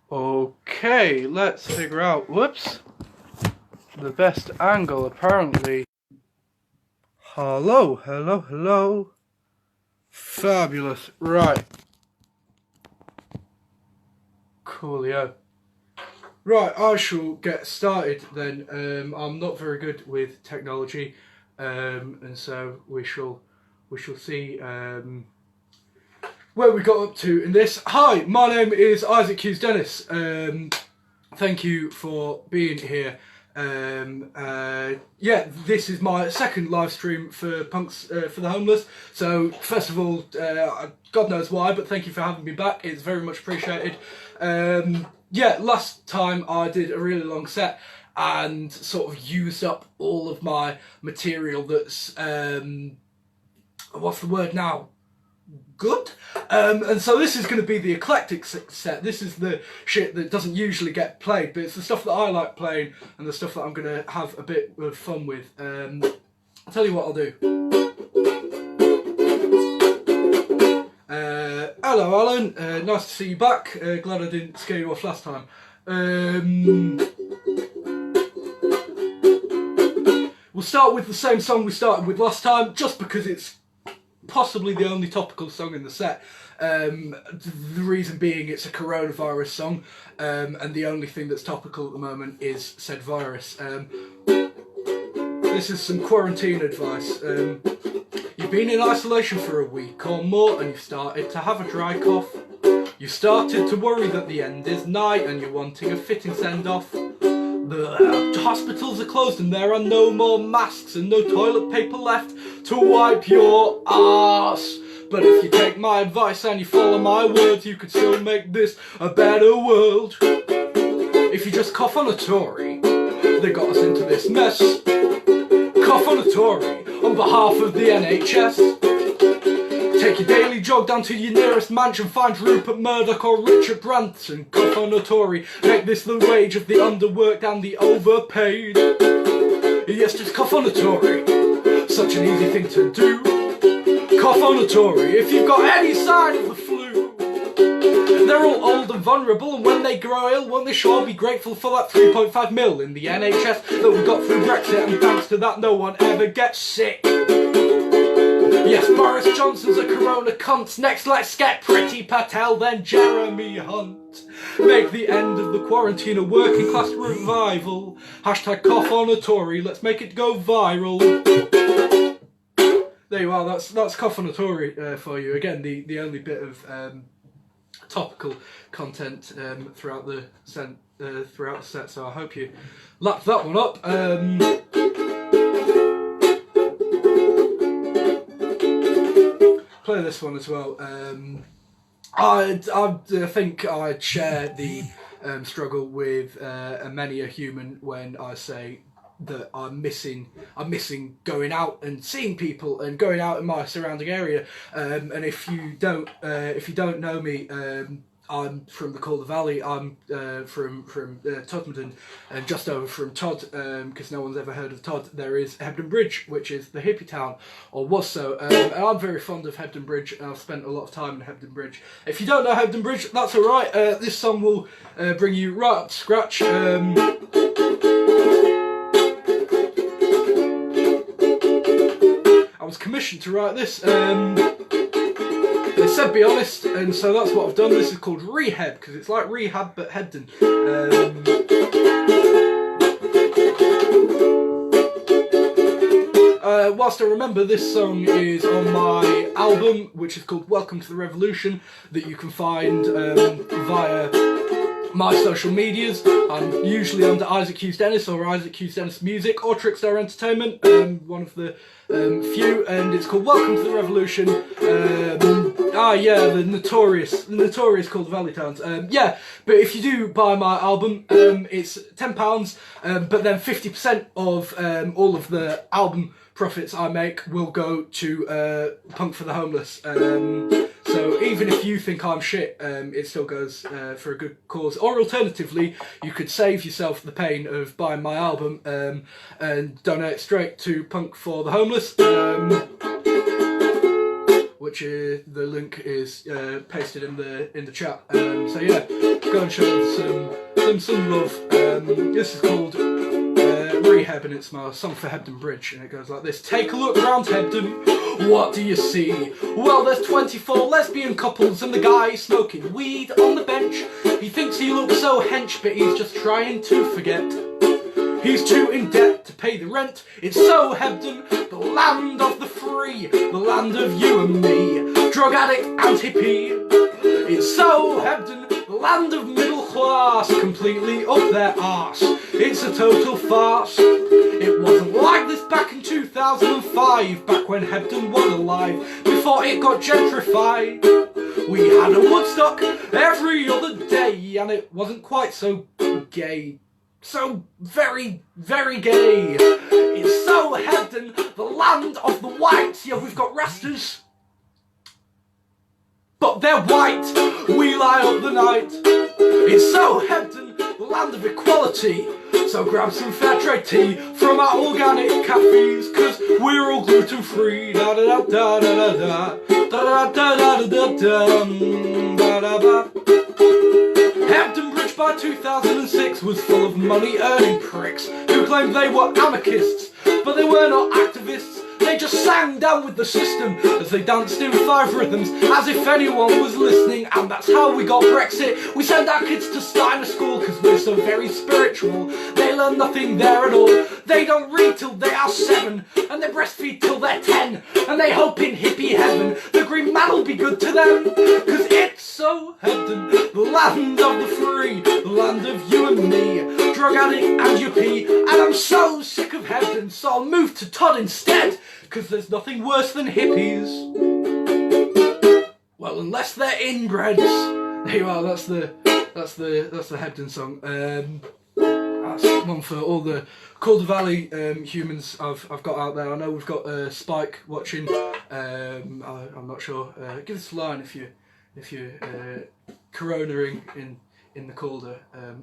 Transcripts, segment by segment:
Okay, let's figure out, whoops, the best angle apparently. Hello, hello, hello. Fabulous, right. Coolio. Right, I shall get started then. I'm not very good with technology, and so we shall see where we got up to in this. Hi, my name is Isaac Hughes-Dennis. Thank you for being here. Yeah, this is my second live stream for Punks for the Homeless. So first of all, God knows why, but thank you for having me back. It's very much appreciated. Yeah, last time I did a really long set and sort of used up all of my material that's what's the word now? Good. And so this is going to be the eclectic set. This is the shit that doesn't usually get played, but it's the stuff that I like playing and the stuff that I'm going to have a bit of fun with. I'll tell you what I'll do. Hello Alan, nice to see you back. Glad I didn't scare you off last time. We'll start with the same song we started with last time, just because it's possibly the only topical song in the set. The reason being it's a coronavirus song, and the only thing that's topical at the moment is said virus. This is some quarantine advice. You've been in isolation for a week or more and you've started to have a dry cough. You started to worry that the end is nigh and you're wanting a fitting send-off. The hospitals are closed and there are no more masks and no toilet paper left to wipe your arse. But if you take my advice and you follow my words, you could still make this a better world. If you just cough on a Tory, they got us into this mess. Cough on a Tory on behalf of the NHS. Take your daily jog down to your nearest mansion, find Rupert Murdoch or Richard Branson. Cough on a Tory, make this the wage of the underworked and the overpaid. Yes, just cough on a Tory, such an easy thing to do. Cough on a Tory if you've got any sign of the flu. They're all old and vulnerable, and when they grow ill, won't they sure be grateful for that 3.5 mil in the NHS that we got through Brexit, and thanks to that no one ever gets sick. Yes, Boris Johnson's a corona cunt. Next let's get Priti Patel, then Jeremy Hunt. Make the end of the quarantine a working class revival. Hashtag cough on a Tory, let's make it go viral. There you are, that's cough on a Tory for you. Again, the only bit of topical content throughout the set, so I hope you lapped that one up. Play this one as well. I think I share the struggle with many a human when I say that I'm missing going out and seeing people and going out in my surrounding area. And if you don't know me, I'm from the Calder Valley. I'm from Todmorden, and just over from Todd, because no one's ever heard of Todd, there is Hebden Bridge, which is the hippie town, or was so. And I'm very fond of Hebden Bridge, and I've spent a lot of time in Hebden Bridge. If you don't know Hebden Bridge, that's alright. This song will bring you right up to scratch. I was commissioned to write this. They said be honest, and so that's what I've done. This is called Rehab, because it's like rehab but Hebden. Whilst I remember, this song is on my album, which is called Welcome to the Revolution, that you can find via my social medias. I'm usually under Isaac Hughes-Dennis or Isaac Hughes-Dennis Music or Trickstar Entertainment, one of the few, and it's called Welcome to the Revolution. The notorious Calder Valley Towns. Yeah, but if you do buy my album, it's £10, but then 50% of all of the album profits I make will go to Punk for the Homeless. So even if you think I'm shit, it still goes for a good cause. Or alternatively, you could save yourself the pain of buying my album and donate straight to Punk for the Homeless, which the link is pasted in the chat. So yeah. go and show them some love. This is called Rehab, and it's my song for Hebden Bridge, and it goes like this. Take a look round Hebden, what do you see? Well, there's 24 lesbian couples and the guy smoking weed on the bench. He thinks he looks so hench, but he's just trying to forget. He's too in debt to pay the rent. It's so Hebden, the land of the free, the land of you and me, drug addict and hippie. It's so Hebden, the land of middle class, completely up their arse. It's a total farce. It wasn't like this back in 2005, back when Hebden was alive, before it got gentrified. We had a Woodstock every other day, and it wasn't quite so gay. So very, very gay. It's so Hebden, the land of the whites. Yeah, we've got Rastas, but they're white. We lie up the night. It's so Hebden, the land of equality. So grab some fair trade tea from our organic cafes, cause we're all gluten free. Da da da da da da da da da da da da da da. Hebden Bridge by 2006 was full of money-earning pricks who claimed they were anarchists, but they were not activists. They just sang down with the system as they danced in 5 rhythms, as if anyone was listening, and that's how we got Brexit. We send our kids to Steiner School because we're so very spiritual. They learn nothing there at all. They don't read till they are 7, and they breastfeed till they're 10, and they hope in hippie heaven the green man will be good to them, because it's so Hebden, the land of the free, the land of you and me, drug addict and yuppie. And I'm so sick of Hebden, so I'll move to Todd instead, because there's nothing worse than hippies. Well, unless they're inbreds. There you are. That's the Hebden song. That's one for all the Calder Valley humans I've got out there. I know we've got Spike watching. I'm not sure. Give us a line if you're coronaing in the Calder,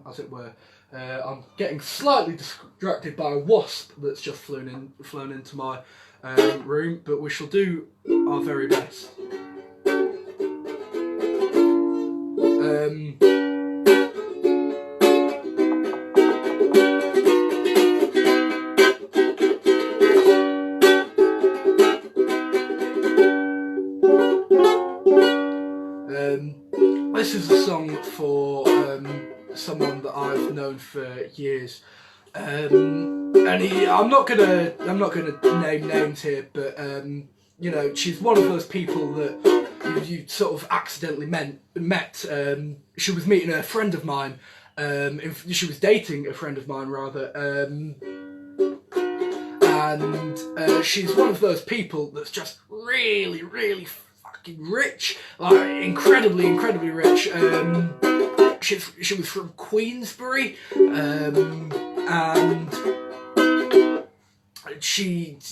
as it were. I'm getting slightly distracted by a wasp that's just flown into my room, but we shall do our very best. This is a song for someone that I've known for years. And I'm not gonna name names here, but you know, she's one of those people that you sort of accidentally met. She was meeting a friend of mine. She was dating a friend of mine rather. And she's one of those people that's just really, really fucking rich, like incredibly rich. She was from Queensbury, and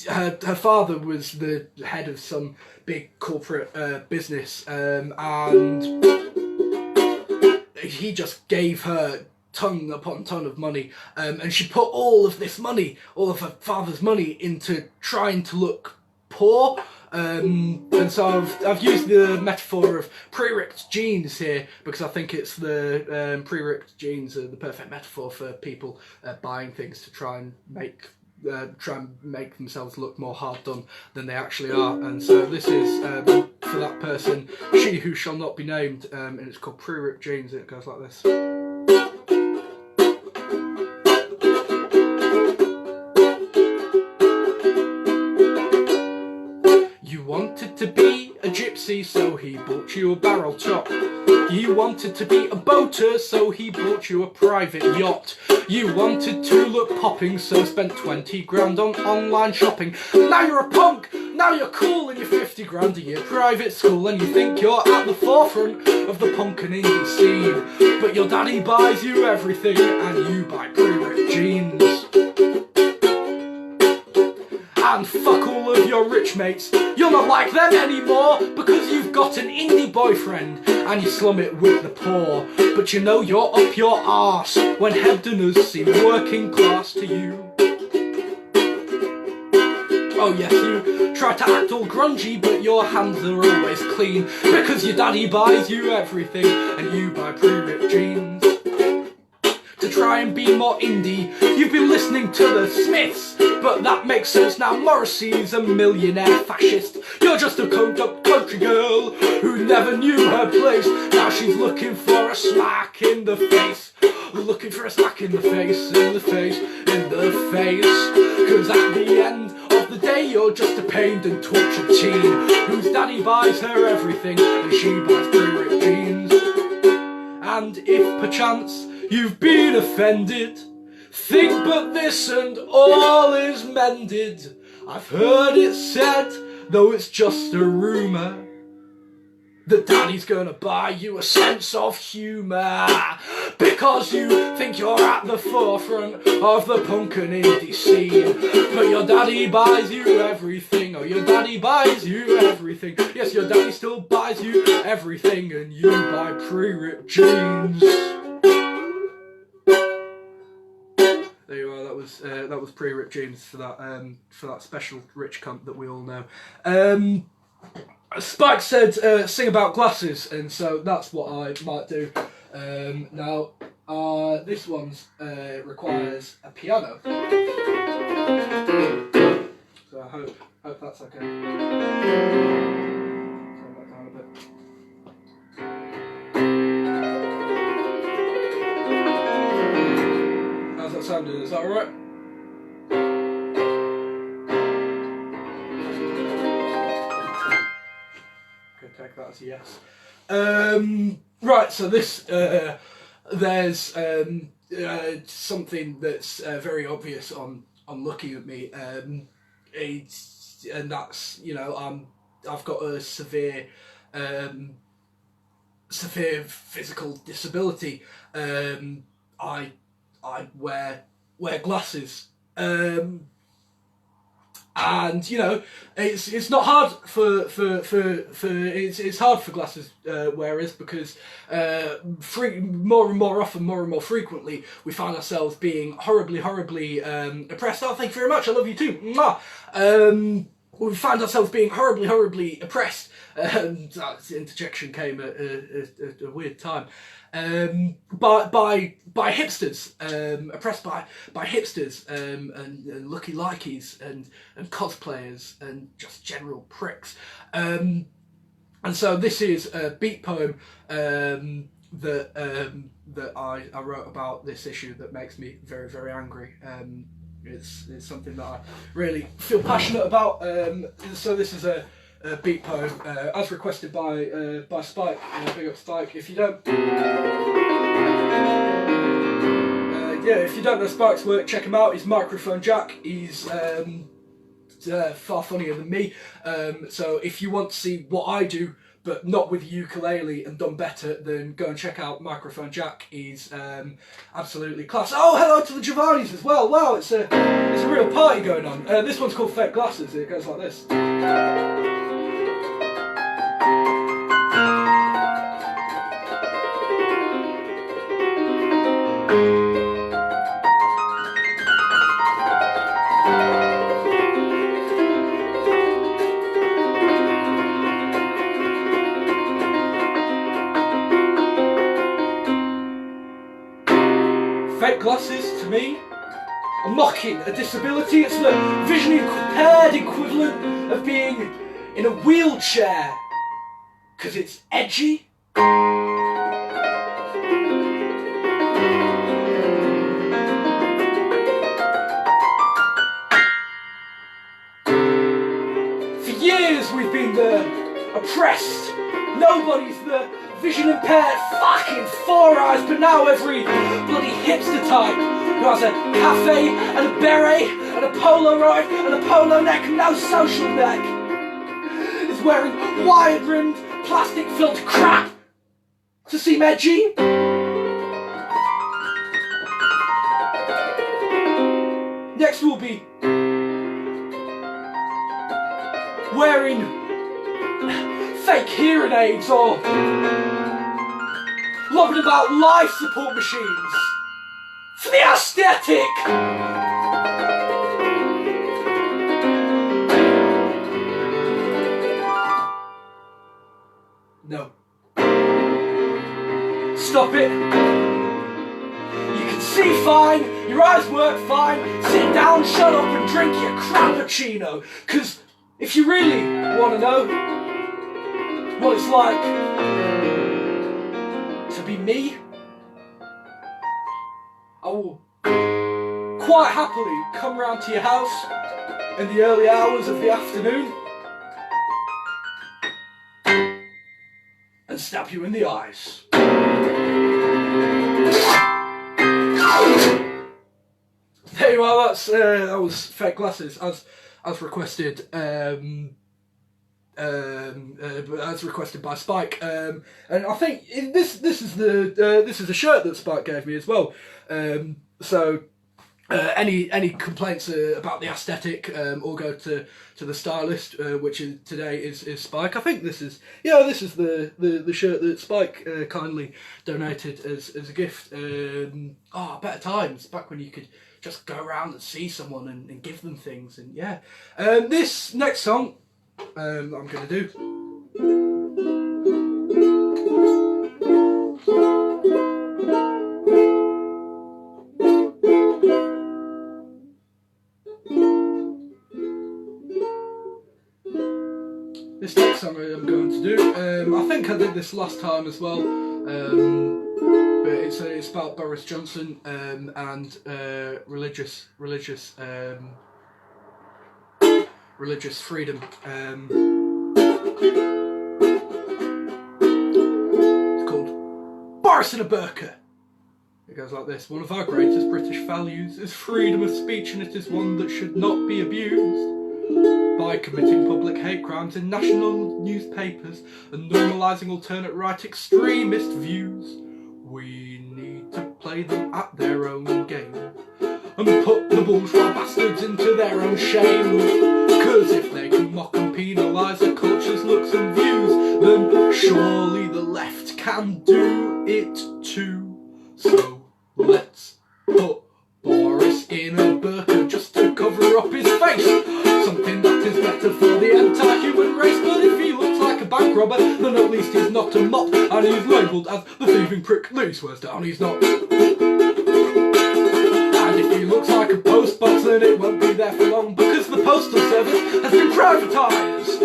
her father was the head of some big corporate business, and he just gave her ton upon ton of money, and she put all of her father's money into trying to look poor. And so I've used the metaphor of pre-ripped jeans here because I think it's the pre-ripped jeans are the perfect metaphor for people buying things to try and make themselves look more hard done than they actually are. And so this is for that person, she who shall not be named, and it's called Pre-Ripped Jeans, and it goes like this. To be a gypsy, so he bought you a barrel chop. You wanted to be a boater, so he bought you a private yacht. You wanted to look popping, so spent 20 grand on online shopping. Now you're a punk, now you're cool, and you're 50 grand a year private school, and you think you're at the forefront of the punk and indie scene. But your daddy buys you everything, and you buy pre-ripped jeans. And fuck all of your rich mates, you're not like them anymore, because you've got an indie boyfriend and you slum it with the poor. But you know you're up your arse when Hebdeners seem working class to you. Oh yes, you try to act all grungy, but your hands are always clean, because your daddy buys you everything and you buy pre-ripped jeans. try and be more indie. You've been listening to the Smiths, but that makes sense now. Morrissey's a millionaire fascist. You're just a coked-up country girl who never knew her place. Now she's looking for a smack in the face. Looking for a smack in the face, in the face, in the face. Cause at the end of the day you're just a pained and tortured teen whose daddy buys her everything and she buys pre-ripped jeans. And if perchance you've been offended, think but this and all is mended. I've heard it said, though it's just a rumour, that daddy's gonna buy you a sense of humour because you think you're at the forefront of the punk and indie scene. But your daddy buys you everything, oh your daddy buys you everything. Yes, your daddy still buys you everything and you buy pre-ripped jeans. There you are, that was pre-ripped jeans for that special rich cunt that we all know. Spike said sing about glasses, and so that's what I might do. Now, this one requires a piano, so I hope that's okay. Turn that down a bit. How's that sounding? Is that alright? Take that as a yes. Right, so this there's something that's very obvious on looking at me, and that's, you know, I've got a severe physical disability. I wear glasses. And you know, it's not hard for it's hard for glasses wearers because more and more often, more and more frequently, we find ourselves being horribly oppressed. Oh, thank you very much. I love you too. Mwah. We find ourselves being horribly oppressed. That interjection came at a weird time. By hipsters, oppressed by hipsters, and looky likeys and cosplayers and just general pricks. And so this is a beat poem that I wrote about this issue that makes me very angry. It's something that I really feel passionate about. So this is a beat poem as requested by Spike. Big up Spike. If you don't, if you don't know Spike's work, check him out. He's Microphone Jack. He's far funnier than me. So if you want to see what I do, but not with a ukulele and done better, then go and check out Microphone Jack. He's absolutely class. Oh, hello to the Giovannis as well. Wow, it's a real party going on. This one's called Fete Glasses. It goes like this. Fete glasses, to me, are mocking a disability. It's the visually impaired equivalent of being in a wheelchair, because it's edgy. For years we've been the oppressed. Nobody's the vision impaired fucking four eyes, but now every bloody hipster type who has a cafe and a beret and a Polaroid and a polo neck and no social neck is wearing wide-rimmed plastic-filled crap to seem edgy. Next we'll be wearing fake hearing aids or loving about life support machines for the aesthetic. No. Stop it. You can see fine, your eyes work fine. Sit down, shut up and drink your crappuccino. Cause if you really want to know what it's like to be me, I will quite happily come round to your house in the early hours of the afternoon and stab you in the eyes. There you are, that was Fete Glasses as requested as requested by Spike, and I think this is a shirt that Spike gave me as well. So any complaints about the aesthetic, all go to the stylist, which today is Spike. I think this is the shirt that Spike kindly donated as a gift. Better times back when you could just go around and see someone and give them things, and yeah. This next song that I'm gonna do. This next song I'm going to do, I think I did this last time as well, but it's about Boris Johnson and religious freedom. It's called Boris in a Burqa. It goes like this: one of our greatest British values is freedom of speech, and it is one that should not be abused. By committing public hate crimes in national newspapers and normalising alternate right extremist views, we need to play them at their own game and put the bourgeois bastards into their own shame. Cause if they can mock and penalise a culture's looks and views, then surely the left can do it too. So let's put Boris in a burqa just to cover up his face. Something that is better for the entire human race. But if he looks like a bank robber, then at least he's not a mop, and he's labelled as the thieving prick that he swears down he's not. And if he looks like a post box, then it won't be there for long, because the postal service has been privatised.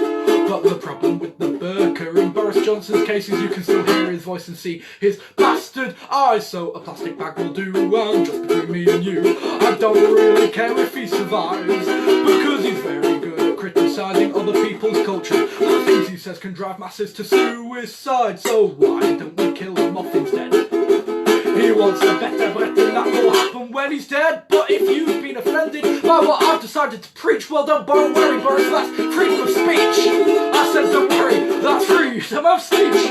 But the problem with the burqa in Boris Johnson's case is you can still hear his voice and see his bastard eyes. So a plastic bag will do, and just between me and you, I don't really care if he survives, because he's very good at criticising other people's culture. The things he says can drive masses to suicide. So why don't we kill him off instead? He wants a better weapon, that will happen when he's dead. But if you've been offended by what I've decided to preach, well, don't worry, Boris, that's freedom of speech. I said don't worry, that's freedom of speech.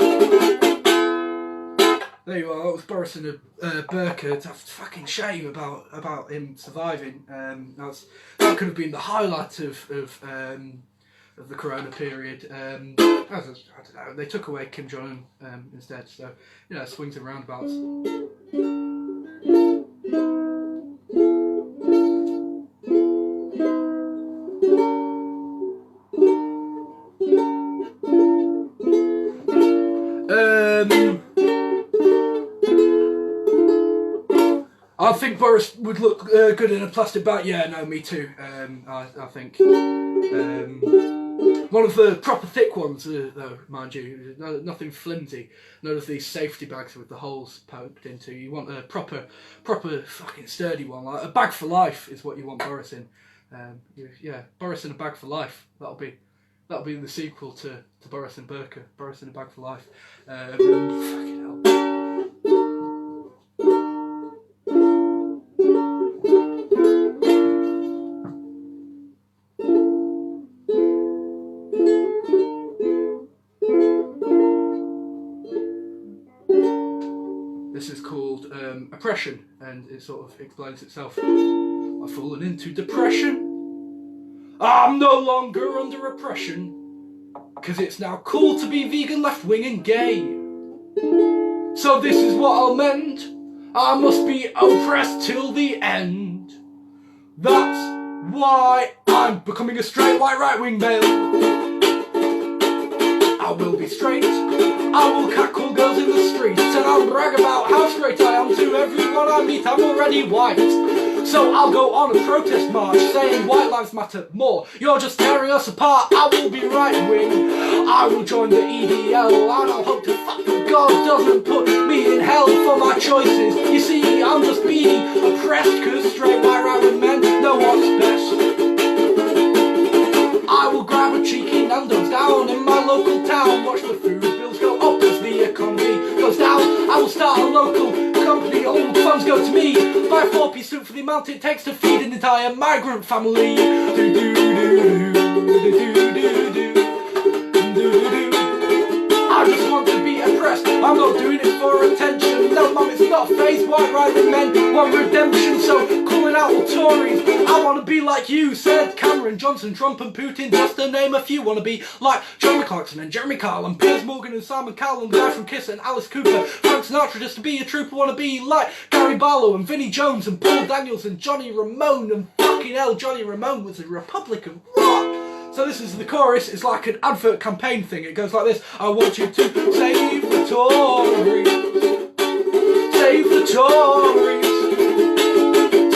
There you are, that was Boris in a burqa. It's a fucking shame about him surviving. That could have been the highlight of the Corona period. I don't know, they took away Kim Jong-un instead, so, you know, swings and roundabouts. I think Boris would look good in a plastic bag. Yeah, no, me too. I think one of the proper thick ones, though, mind you, nothing flimsy. None of these safety bags with the holes poked into. You want a proper fucking sturdy one. Like a bag for life is what you want Boris in. Yeah, Boris in a bag for life. That'll be the sequel to Boris in Burqa. Boris in a bag for life. Fucking hell. This is called Oppression, and it sort of explains itself. I've fallen into depression. I'm no longer under oppression, because it's now cool to be vegan, left-wing and gay. So this is what I'll mend. I must be oppressed till the end. That's why I'm becoming a straight white right-wing male. I will be straight. I will catcall girls in the streets, and I'll brag about how straight I am to everyone I meet. I'm already white, so I'll go on a protest march saying white lives matter more. You're just tearing us apart. I will be right wing. I will join the EDL, and I'll hope to fuck that God doesn't put me in hell for my choices. You see, I'm just being oppressed, cause straight white rowing men know what's best. I will grab a cheeky Nando's down in my local town, watch the food bills go up as the economy goes down. I will start a local company, all funds go to me. Buy a 4-piece suit for the amount it takes to feed an entire migrant family. I just want to be oppressed, I'm not doing it for attention. No mum, it's not phase white riding men want redemption. So calling out all Tories, I want to be like you, said Cameron, Johnson, Trump and Putin, just to name a few. Want to be like Jeremy Clarkson and Jeremy Kyle and Piers Morgan and Simon Cowell and the guy from Kiss and Alice Cooper, Frank Sinatra, just to be a trooper. Want to be like Gary Barlow and Vinnie Jones and Paul Daniels and Johnny Ramone. And fucking hell, Johnny Ramone was a Republican rock. So this is the chorus, it's like an advert campaign thing. It goes like this: I want you to save the Tories, save the Tories,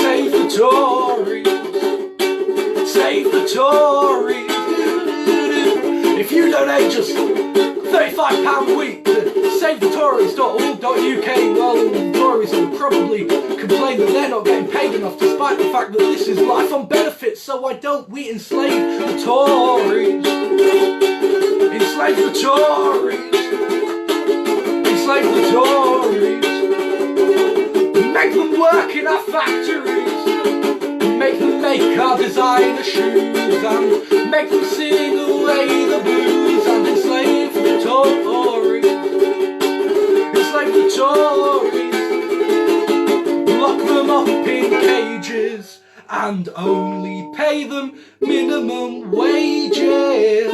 save the Tories, save the Tories. If you donate just £35 a week to SaveTheTories.org.uk, well, the Tories will probably complain that they're not getting paid enough, despite the fact that this is life on benefits. So why don't we enslave the Tories? Enslave the Tories. Enslave the Tories. Make them work in our factories. Make them make our designer shoes, and make them sing away the blues, and enslave the Tories. Enslave the Tories. Lock them up in cages and only pay them minimum wages.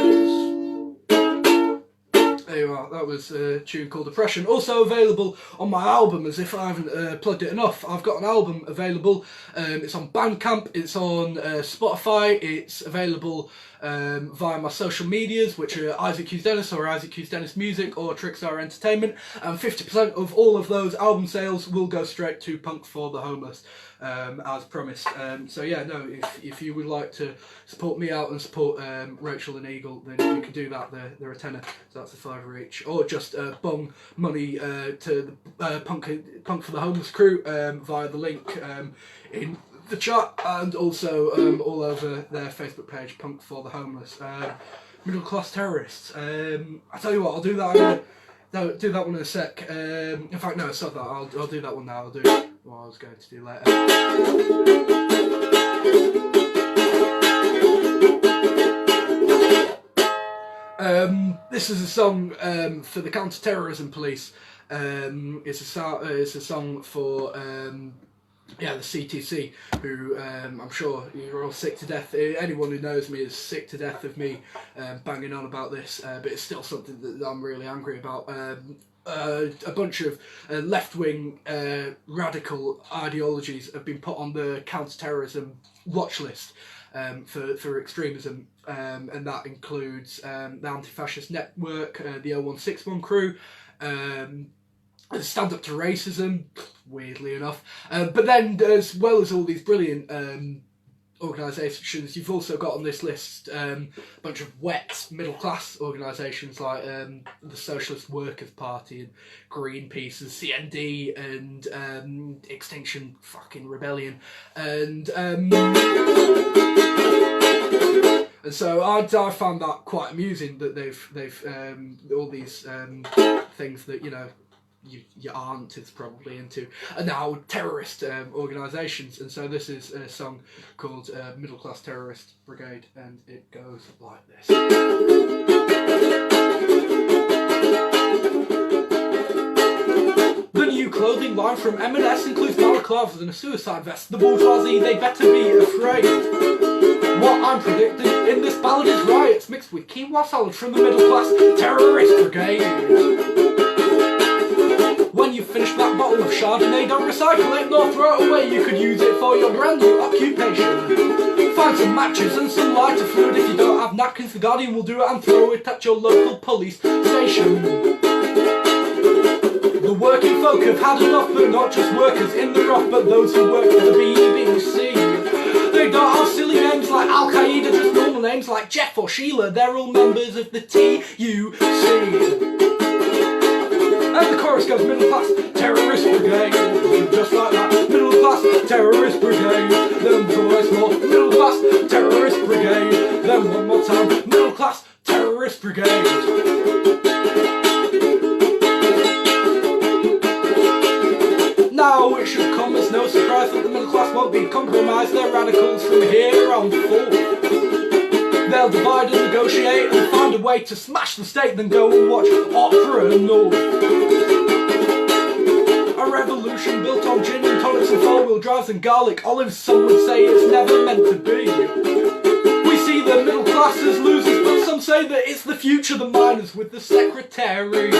There you are, that was a tune called Depression. Also available on my album, as if I haven't plugged it enough. I've got an album available. It's on Bandcamp, it's on Spotify, it's available via my social medias, which are Isaac Hughes-Dennis or Isaac Hughes-Dennis Music or Trickstar Entertainment. And 50% of all of those album sales will go straight to Punk for the Homeless, as promised. So yeah, no, if you would like to support me out and support Rachel and Eagle, then you can do that. They're a tenner, so that's a £5 each, or just bung money to the Punk for the Homeless crew via the link in the chat, and also all over their Facebook page, Punk for the Homeless. Middle Class Terrorists. I tell you what, I'll do that. Do that one in a sec. In fact, no, stop that. I'll do that one now. I'll do what I was going to do later. This is a song for the counter-terrorism police. It's a song for the CTC, who I'm sure you're all sick to death. Anyone who knows me is sick to death of me banging on about this, but it's still something that I'm really angry about. A bunch of left-wing radical ideologies have been put on the counter-terrorism watch list for extremism, and that includes the Anti-Fascist Network, the 0161 crew, Stand Up to Racism, weirdly enough, but then as well as all these brilliant organisations, you've also got on this list a bunch of wet middle class organisations like the Socialist Workers' Party and Greenpeace and CND and Extinction fucking Rebellion, and so I found that quite amusing that they've all these things that your aunt is probably into are now terrorist organisations. And so this is a song called Middle Class Terrorist Brigade, and it goes like this. The new clothing line from M&S includes balaclavas and a suicide vest. The bourgeoisie, they better be afraid. What I'm predicting in this ballad is riots mixed with quinoa salad from the Middle Class Terrorist Brigade. When you finish that bottle of Chardonnay, don't recycle it nor throw it away. You could use it for your brand new occupation. Find some matches and some lighter fluid. If you don't have napkins, the Guardian will do it and throw it at your local police station. The working folk have had enough, but not just workers in the rough, but those who work for the BBC. They don't have silly names like Al-Qaeda, just normal names like Jeff or Sheila. They're all members of the TUC. And the chorus goes, middle class terrorist brigade. Just like that, middle class terrorist brigade. Then twice more, middle class terrorist brigade. Then one more time, middle class terrorist brigade. Now it should come as no surprise that the middle class won't be compromised. They're radicals from here on forth. They'll divide and negotiate and find a way to smash the state, then go and watch Opera North. A revolution built on gin and tonics and four-wheel drives and garlic olives. Some would say it's never meant to be. We see the middle class as losers, but some say that it's the future, the miners with the secretaries.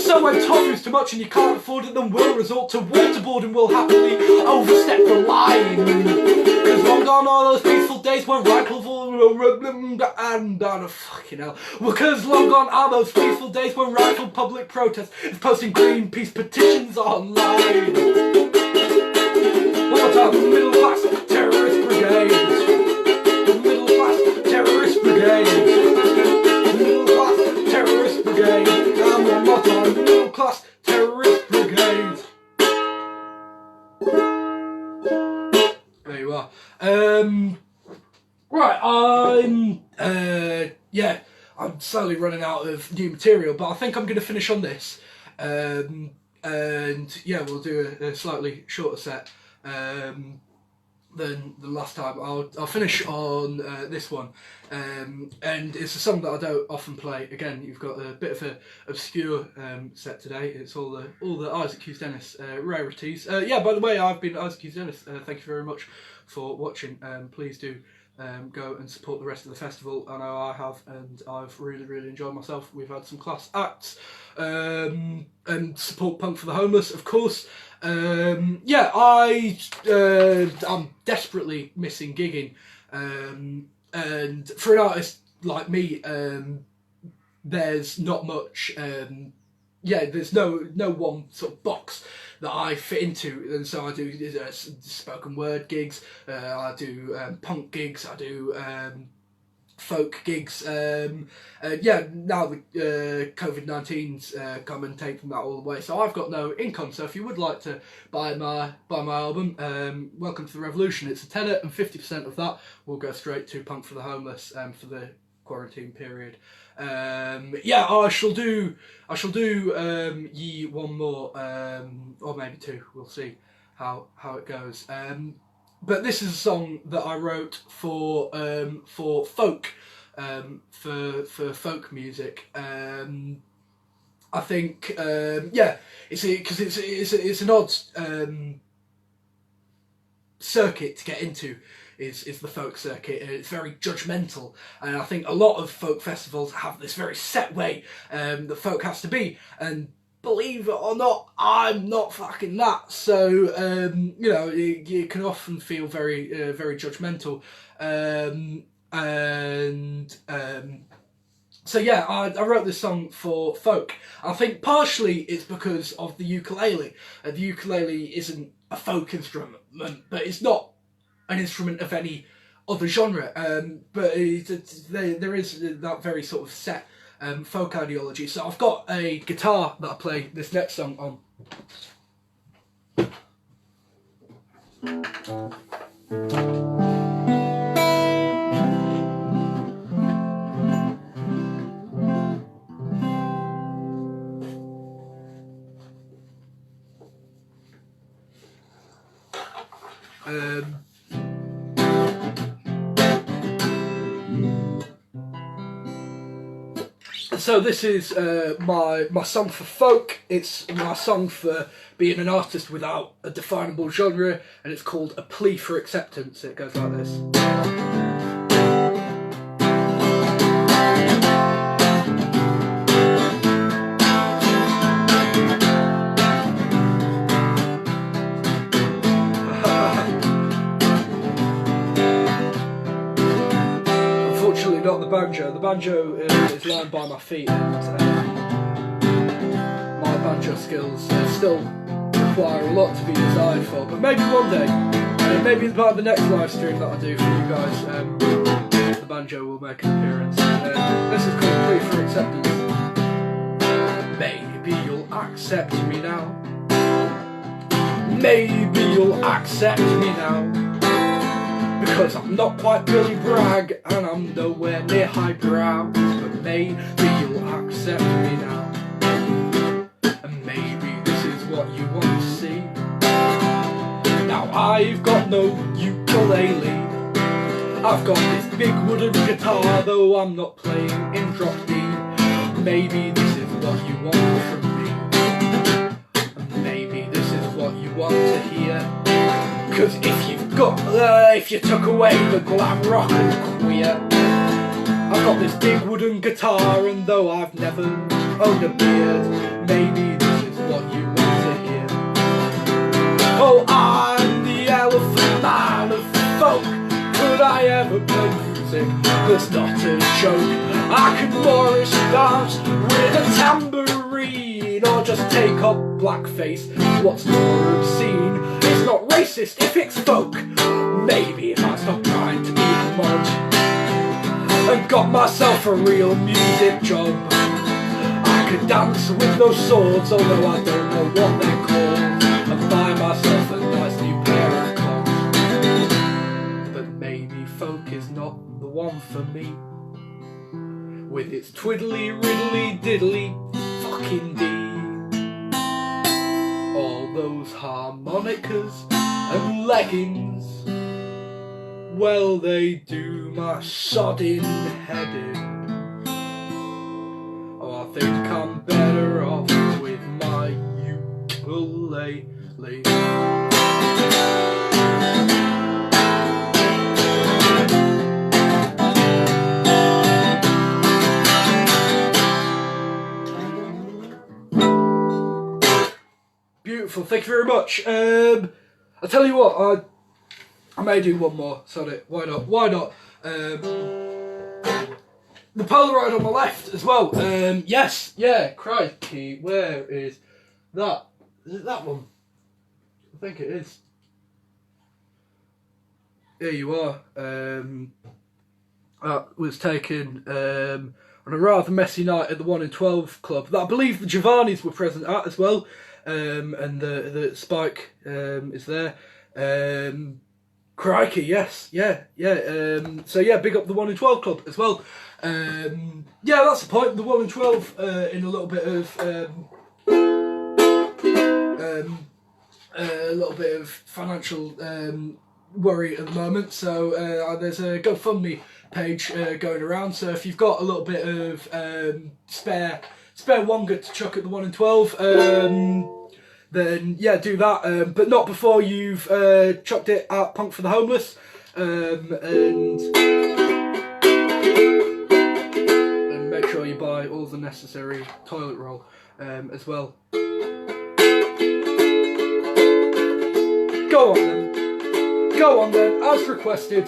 So when tofu's too much and you can't afford it, then we'll resort to waterboard and we'll happily overstep the line. Cause long gone are those peaceful days when rifle and fucking hell. Because long gone are those peaceful days when rifle public protest is posting Greenpeace petitions online. One more time, middle class terrorist brigade. Middle class terrorist brigade. Middle class terrorist brigade. And one more time, middle class terrorist brigade. There you are. Right, I'm slowly running out of new material, but I think I'm going to finish on this. And yeah, we'll do a slightly shorter set than the last time. I'll finish on this one, and it's a song that I don't often play. Again, you've got a bit of an obscure set today. It's all the Isaac Hughes-Dennis rarities. Yeah, by the way, I've been Isaac Hughes-Dennis. Thank you very much for watching. Please do go and support the rest of the festival. I know I have, and I've really enjoyed myself. We've had some class acts, and support Punk for the Homeless, of course. Yeah, I'm desperately missing gigging, and for an artist like me, there's not much. Yeah, there's no one sort of box that I fit into, and so I do spoken word gigs, I do punk gigs, I do folk gigs. Yeah, now the COVID-19's come and taken that all away, so I've got no income. So if you would like to buy my album, Welcome to the Revolution, it's a tenner, and 50% of that will go straight to Punk for the Homeless for the quarantine period. Yeah, I shall do ye one more, or maybe two. We'll see how it goes. But this is a song that I wrote for folk, for folk music. I think yeah, because it's an odd circuit to get into. Is the folk circuit, and it's very judgmental, and I think a lot of folk festivals have this very set way that folk has to be, and believe it or not, I'm not fucking that. So you know, you can often feel very judgmental, so yeah, I wrote this song for folk. I think partially it's because of the ukulele. The ukulele isn't a folk instrument, but it's not an instrument of any other genre, but there is that very sort of set folk ideology. So I've got a guitar that I play this next song on. So this is my song for folk. It's my song for being an artist without a definable genre, and it's called A Plea for Acceptance. It goes like this. banjo. The banjo is lying by my feet, and my banjo skills still require a lot to be desired for. But maybe one day, maybe by the next live stream that I do for you guys, the banjo will make an appearance. This is called Plea for Acceptance. Maybe you'll accept me now. Maybe you'll accept me now. Because I'm not quite Billy Bragg and I'm nowhere near highbrow. But maybe you'll accept me now. And maybe this is what you want to see. Now I've got no ukulele. I've got this big wooden guitar, though I'm not playing in drop D. Maybe this is what you want from me. And maybe this is what you want to hear. Cause if you took away the glam rock and queer, I've got this big wooden guitar, and though I've never owned a beard, maybe this is what you want to hear. Oh, I'm the elephant man of folk. Could I ever play music that's not a joke? I could Morris dance with a tambourine, or just take up blackface, what's more obscene. It's not racist if it's folk. Maybe if I stop trying to be a mod and got myself a real music job, I could dance with no swords, although I don't know what they're called, and buy myself a nice new pair of clothes. But maybe folk is not the one for me, with its twiddly riddly diddly fucking D. All those harmonicas and leggings, well, they do my sodding head in. Oh, I think I'm better off with my ukulele. Beautiful, thank you very much. I'll tell you what, I may do one more, sorry, why not? The Polaroid on my left as well, yes, yeah, crikey, where is that? Is it that one? I think it is. Here you are. That was taken on a rather messy night at the 1 in 12 club that I believe the Giovannis were present at as well, and the Spike is there. Crikey, yes, yeah. So yeah, big up the 1 in 12 club as well. Yeah, that's the point. The 1 in 12 in a little bit of financial worry at the moment. So there's a GoFundMe page going around. So if you've got a little bit of spare wonga to chuck at the 1 in 12. Then yeah, do that, but not before you've chucked it at Punk for the Homeless, and make sure you buy all the necessary toilet roll as well. Go on then, as requested.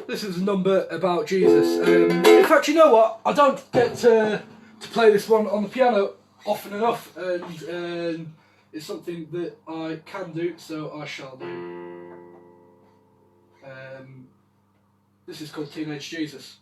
This is a number about Jesus. In fact, you know what? I don't get to play this one on the piano often enough, and it's something that I can do, so I shall do. This is called Teenage Jesus.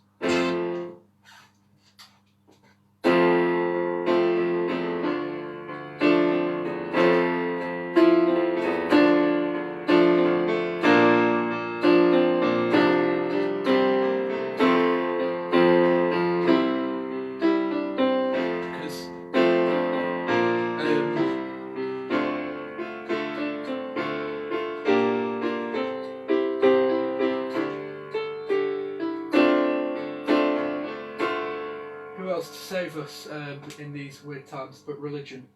To save us in these weird times, but religion.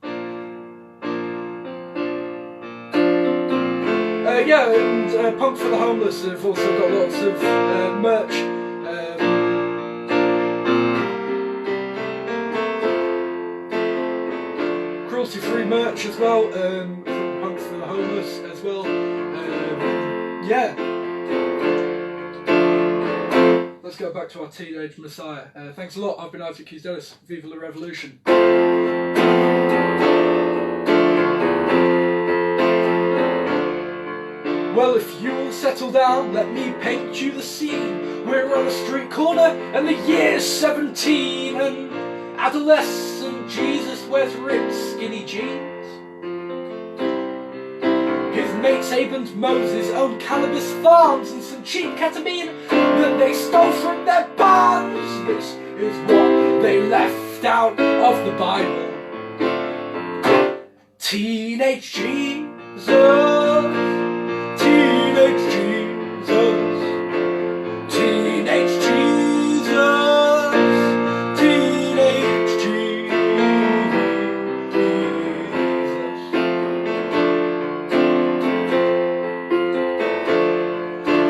Yeah, and Punk for the Homeless have also got lots of merch. free merch as well, Punks for the Homeless as well. Yeah. Let's go back to our Teenage Messiah. Thanks a lot. I've been Isaac Hughes-Dennis. Viva la Revolution. Well, if you'll settle down, let me paint you the scene. We're on a street corner and the year's 17, and adolescent Jesus wears ripped skinny jeans. His mate Saban's Moses owned cannabis farms and some cheap ketamine that they stole from their barns. This is what they left out of the Bible. Teenage Jesus, teenage Jesus, teenage Jesus, teenage Jesus.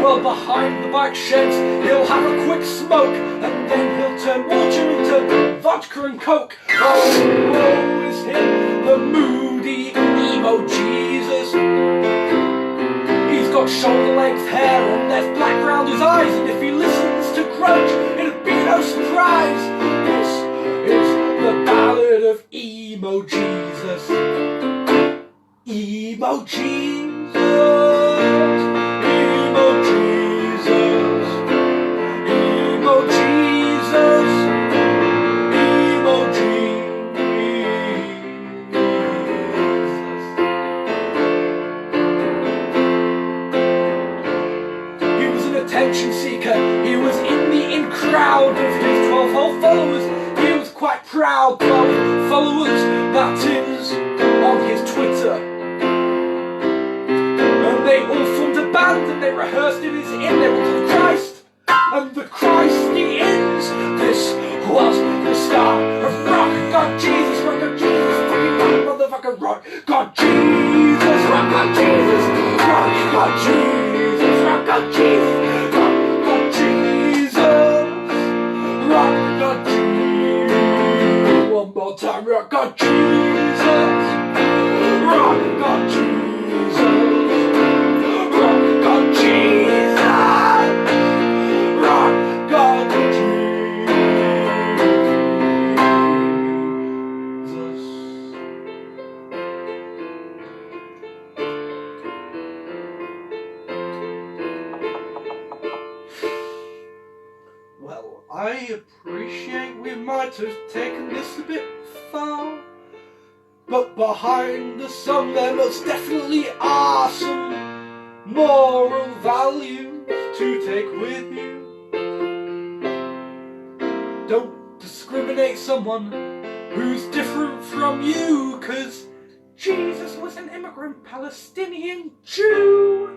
Well, behind the bike sheds, he'll have a quick smoke, and then he'll turn water into vodka and coke. Oh, woe is him, the moody emo Jesus. He's got shoulder-length hair and there's black round his eyes, and if he listens to grunge, it'd be no surprise. This is the ballad of emo Jesus. Emo Jesus, emo Jesus, emo Jesus, emo Jesus. He was an attention seeker, he was in the in crowd of his 12-hole followers. He was quite proud, 12 followers, that is, on his Twitter. And they all formed a band and they rehearsed in his inn. They were called Christ and the Christy Inns. This was the start of rock. God Jesus, rock God Jesus, fucking rock motherfucker rock God Jesus, rock God Jesus, rock God Jesus, rock God Jesus, rock God Jesus, rock God Jesus. One more time, rock God Jesus, rock God Jesus, rock God Jesus, rock God Jesus. Well, I appreciate we might have taken this a bit far, but behind the song there most definitely are some moral values to take with you. Don't discriminate someone who's different from you, 'cause Jesus was an immigrant Palestinian Jew,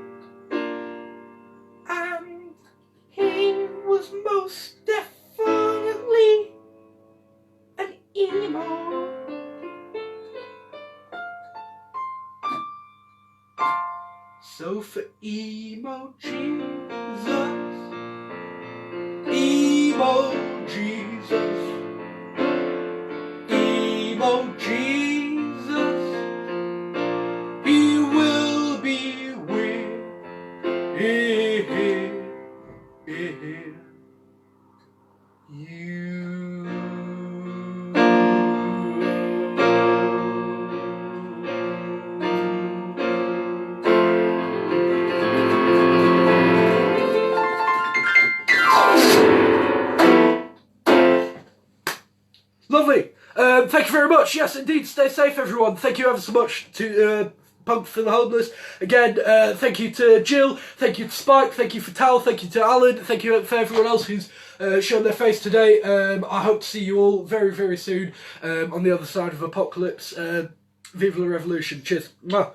and he was most definitely an emo. So for emo Jesus, emo Jesus, emo Jesus, he will be with you. Lovely. Thank you very much. Yes, indeed. Stay safe, everyone. Thank you ever so much to Punks for the Homeless. Again, thank you to Jill. Thank you to Spike. Thank you for Tal. Thank you to Alan. Thank you for everyone else who's shown their face today. I hope to see you all very, very soon on the other side of Apocalypse. Viva la Revolution. Cheers. Mwah.